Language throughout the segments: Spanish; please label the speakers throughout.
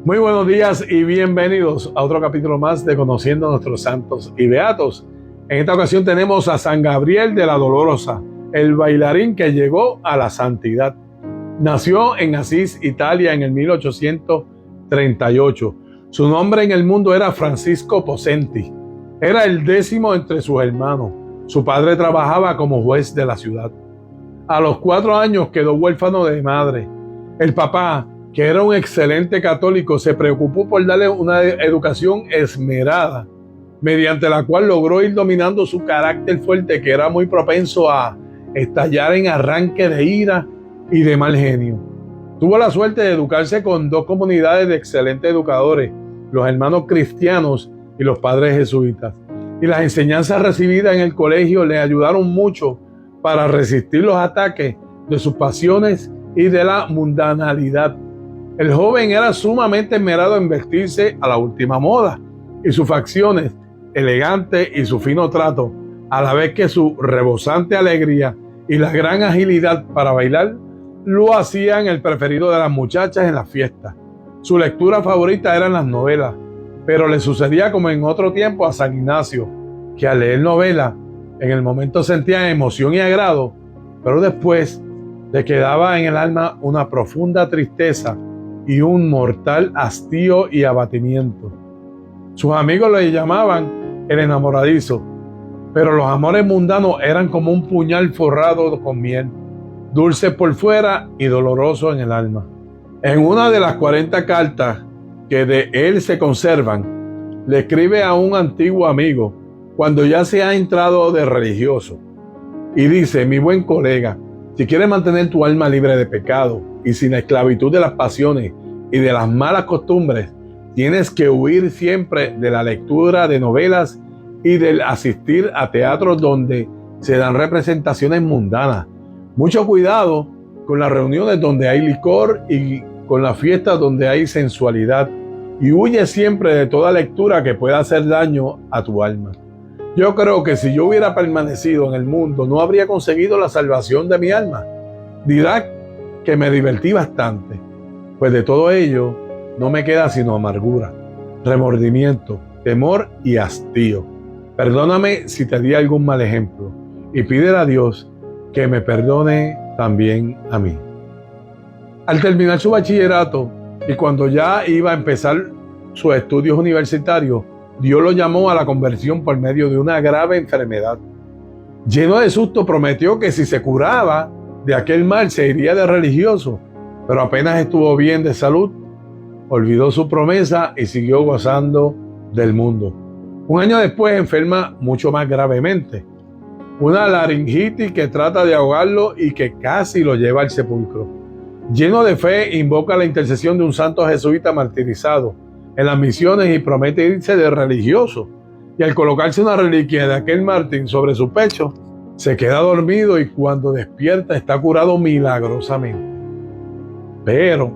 Speaker 1: Muy buenos días y bienvenidos a otro capítulo más de Conociendo a nuestros santos y beatos. En esta ocasión tenemos a San Gabriel de la Dolorosa, el bailarín que llegó a la santidad. Nació en Asís, Italia, en el 1838. Su nombre en el mundo era Francisco Possenti. Era el 10º entre sus hermanos. Su padre trabajaba como juez de la ciudad. A los 4 años quedó huérfano de madre. El papá, que era un excelente católico, se preocupó por darle una educación esmerada, mediante la cual logró ir dominando su carácter fuerte, que era muy propenso a estallar en arranque de ira y de mal genio. Tuvo la suerte de educarse con 2 comunidades de excelentes educadores, los hermanos cristianos y los padres jesuitas. Y las enseñanzas recibidas en el colegio le ayudaron mucho para resistir los ataques de sus pasiones y de la mundanalidad. El joven era sumamente esmerado en vestirse a la última moda, y sus facciones elegantes y su fino trato, a la vez que su rebosante alegría y la gran agilidad para bailar, lo hacían el preferido de las muchachas en las fiestas. Su lectura favorita eran las novelas, pero le sucedía como en otro tiempo a San Ignacio, que al leer novelas, en el momento sentía emoción y agrado, pero después le quedaba en el alma una profunda tristeza y un mortal hastío y abatimiento. Sus amigos le llamaban el enamoradizo, pero los amores mundanos eran como un puñal forrado con miel, dulce por fuera y doloroso en el alma. En una de las 40 cartas que de él se conservan, le escribe a un antiguo amigo cuando ya se ha entrado de religioso, y dice: mi buen colega, si quieres mantener tu alma libre de pecado y sin la esclavitud de las pasiones y de las malas costumbres, tienes que huir siempre de la lectura de novelas y del asistir a teatros donde se dan representaciones mundanas. Mucho cuidado con las reuniones donde hay licor y con las fiestas donde hay sensualidad, y huye siempre de toda lectura que pueda hacer daño a tu alma. Yo creo que si yo hubiera permanecido en el mundo, no habría conseguido la salvación de mi alma. Dirá que me divertí bastante, pues de todo ello no me queda sino amargura, remordimiento, temor y hastío. Perdóname si te di algún mal ejemplo, y pídele a Dios que me perdone también a mí. Al terminar su bachillerato y cuando ya iba a empezar sus estudios universitarios, Dios lo llamó a la conversión por medio de una grave enfermedad. Lleno de susto, prometió que si se curaba de aquel mal se iría de religioso, pero apenas estuvo bien de salud, olvidó su promesa y siguió gozando del mundo. Un año después enferma mucho más gravemente, una laringitis que trata de ahogarlo y que casi lo lleva al sepulcro. Lleno de fe, invoca la intercesión de un santo jesuita martirizado en las misiones y promete irse de religioso. Y al colocarse una reliquia de aquel mártir sobre su pecho, se queda dormido y cuando despierta está curado milagrosamente. Pero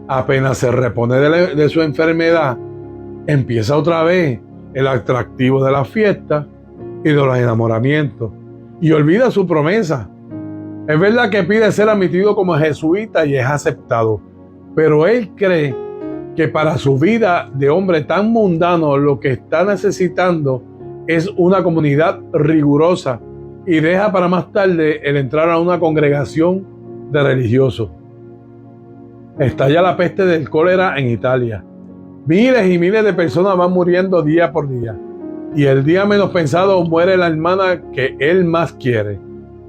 Speaker 1: apenas se repone de su enfermedad, empieza otra vez el atractivo de la fiesta y de los enamoramientos, y olvida su promesa. Es verdad que pide ser admitido como jesuita y es aceptado, pero él cree que para su vida de hombre tan mundano lo que está necesitando es una comunidad rigurosa, y deja para más tarde el entrar a una congregación de religiosos. Estalla la peste del cólera en Italia. Miles y miles de personas van muriendo día por día, y el día menos pensado muere la hermana que él más quiere.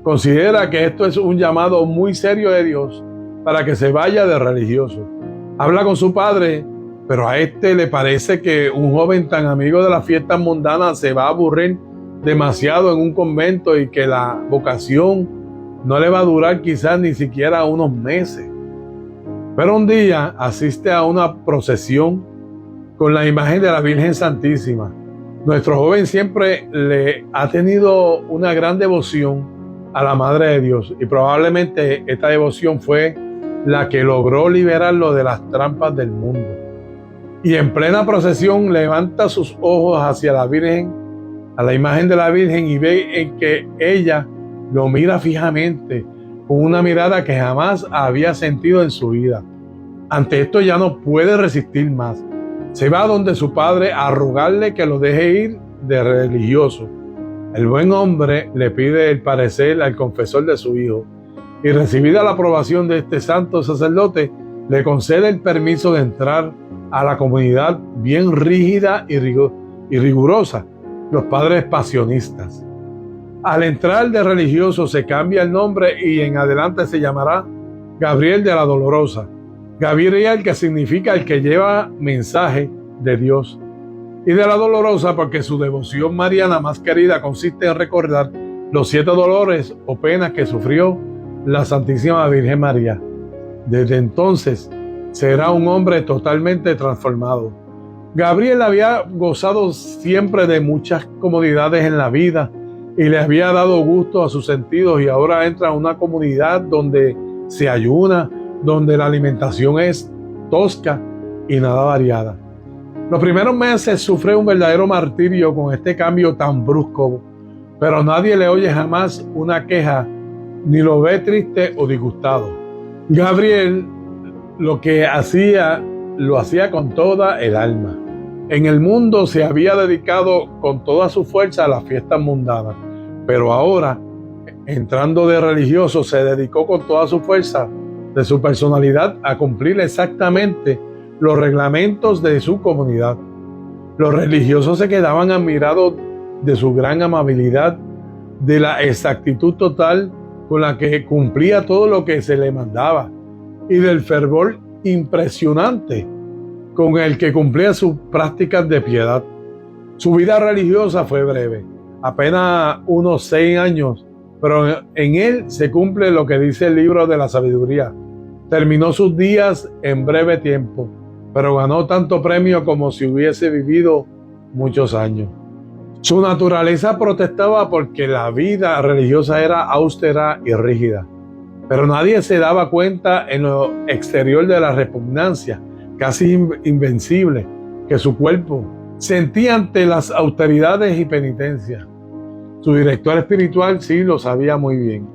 Speaker 1: Considera que esto es un llamado muy serio de Dios para que se vaya de religioso. Habla con su padre, pero a este le parece que un joven tan amigo de las fiestas mundanas se va a aburrir demasiado en un convento y que la vocación no le va a durar quizás ni siquiera unos meses. Pero un día asiste a una procesión con la imagen de la Virgen Santísima. Nuestro joven siempre le ha tenido una gran devoción a la Madre de Dios, y probablemente esta devoción fue la que logró liberarlo de las trampas del mundo. Y en plena procesión levanta sus ojos hacia la Virgen, a la imagen de la Virgen, y ve en que ella lo mira fijamente con una mirada que jamás había sentido en su vida. Ante esto ya no puede resistir más. Se va donde su padre a rogarle que lo deje ir de religioso. El buen hombre le pide el parecer al confesor de su hijo y, recibida la aprobación de este santo sacerdote, le concede el permiso de entrar a la comunidad bien rígida y rigurosa, los padres pasionistas. Al entrar de religioso se cambia el nombre y en adelante se llamará Gabriel de la Dolorosa. Gabriel, que significa el que lleva mensaje de Dios, y de la Dolorosa porque su devoción mariana más querida consiste en recordar los 7 dolores o penas que sufrió la Santísima Virgen María. Desde entonces será un hombre totalmente transformado. Gabriel había gozado siempre de muchas comodidades en la vida y le había dado gusto a sus sentidos, y ahora entra a una comunidad donde se ayuna, donde la alimentación es tosca y nada variada. Los primeros meses sufre un verdadero martirio con este cambio tan brusco, pero nadie le oye jamás una queja ni lo ve triste o disgustado. Gabriel lo que hacía, lo hacía con toda el alma. En el mundo se había dedicado con toda su fuerza a las fiestas mundanas, pero ahora, entrando de religioso, se dedicó con toda su fuerza de su personalidad a cumplir exactamente los reglamentos de su comunidad. Los religiosos se quedaban admirados de su gran amabilidad, de la exactitud total con la que cumplía todo lo que se le mandaba y del fervor impresionante con el que cumplía sus prácticas de piedad. Su vida religiosa fue breve, apenas unos 6 años, pero en él se cumple lo que dice el libro de la sabiduría. Terminó sus días en breve tiempo, pero ganó tanto premio como si hubiese vivido muchos años. Su naturaleza protestaba porque la vida religiosa era austera y rígida, pero nadie se daba cuenta en lo exterior de la repugnancia, casi invencible, que su cuerpo sentía ante las austeridades y penitencias. Su director espiritual sí lo sabía muy bien.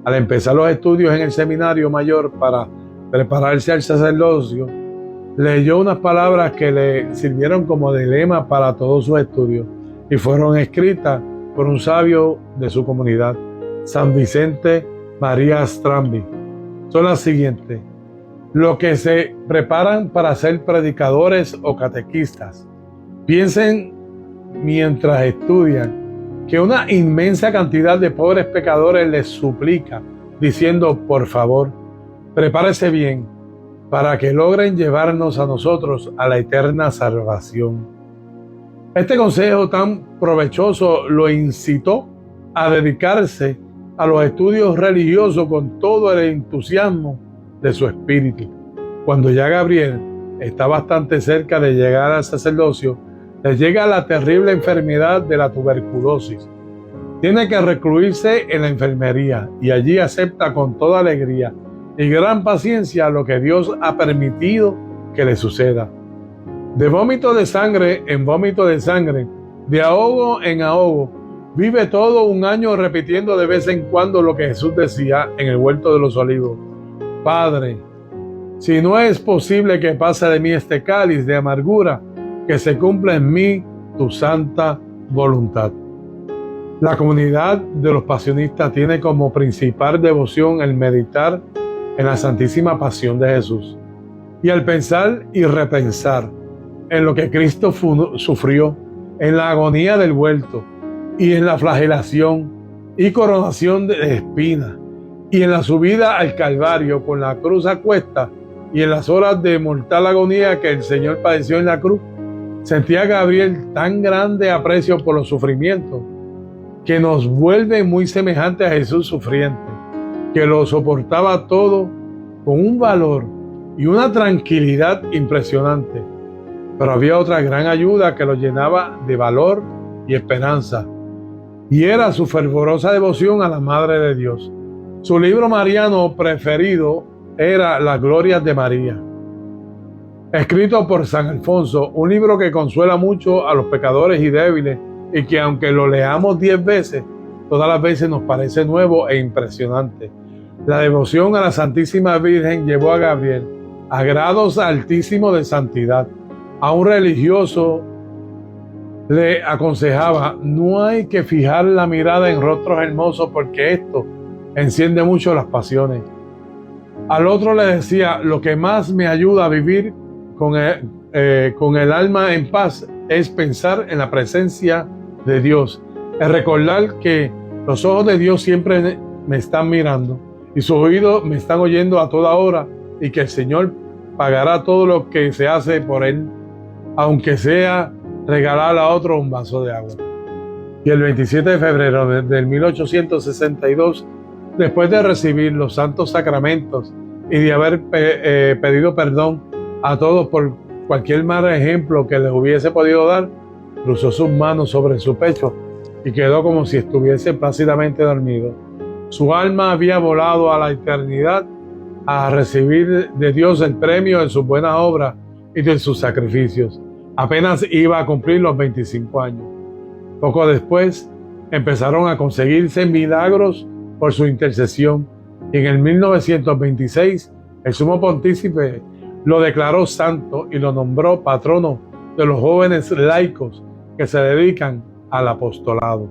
Speaker 1: Al empezar los estudios en el seminario mayor para prepararse al sacerdocio, leyó unas palabras que le sirvieron como de lema para todos sus estudios y fueron escritas por un sabio de su comunidad, San Vicente María Strambi. Son las siguientes: los que se preparan para ser predicadores o catequistas, piensen mientras estudian que una inmensa cantidad de pobres pecadores les suplica, diciendo: por favor, prepárese bien para que logren llevarnos a nosotros a la eterna salvación. Este consejo tan provechoso lo incitó a dedicarse a los estudios religiosos con todo el entusiasmo de su espíritu. Cuando ya Gabriel está bastante cerca de llegar al sacerdocio, le llega la terrible enfermedad de la tuberculosis. Tiene que recluirse en la enfermería y allí acepta con toda alegría y gran paciencia lo que Dios ha permitido que le suceda. De vómito de sangre en vómito de sangre, de ahogo en ahogo, vive todo un año repitiendo de vez en cuando lo que Jesús decía en el huerto de los olivos: Padre, si no es posible que pase de mí este cáliz de amargura, que se cumpla en mí tu santa voluntad. La comunidad de los pasionistas tiene como principal devoción el meditar en la Santísima Pasión de Jesús y el pensar y repensar en lo que Cristo sufrió en la agonía del huerto y en la flagelación y coronación de espinas y en la subida al Calvario con la cruz a cuesta y en las horas de mortal agonía que el Señor padeció en la cruz. Sentía Gabriel tan grande aprecio por los sufrimientos que nos vuelve muy semejante a Jesús sufriente, que lo soportaba todo con un valor y una tranquilidad impresionante. Pero había otra gran ayuda que lo llenaba de valor y esperanza, y era su fervorosa devoción a la Madre de Dios. Su libro mariano preferido era Las Glorias de María, escrito por San Alfonso, un libro que consuela mucho a los pecadores y débiles, y que aunque lo leamos 10 veces, todas las veces nos parece nuevo e impresionante. La devoción a la Santísima Virgen llevó a Gabriel a grados altísimos de santidad. A un religioso le aconsejaba: no hay que fijar la mirada en rostros hermosos porque esto enciende mucho las pasiones. Al otro le decía: lo que más me ayuda a vivir con el alma en paz es pensar en la presencia de Dios, es recordar que los ojos de Dios siempre me están mirando y sus oídos me están oyendo a toda hora, y que el Señor pagará todo lo que se hace por Él, aunque sea regalar a otro un vaso de agua. Y el 27 de febrero del 1862, después de recibir los santos sacramentos y de haber pedido perdón a todos por cualquier mal ejemplo que les hubiese podido dar, cruzó sus manos sobre su pecho y quedó como si estuviese plácidamente dormido. Su alma había volado a la eternidad a recibir de Dios el premio de sus buenas obras y de sus sacrificios. Apenas iba a cumplir los 25 años. Poco después empezaron a conseguirse milagros por su intercesión, y en el 1926 el sumo pontífice lo declaró santo y lo nombró patrono de los jóvenes laicos que se dedican al apostolado.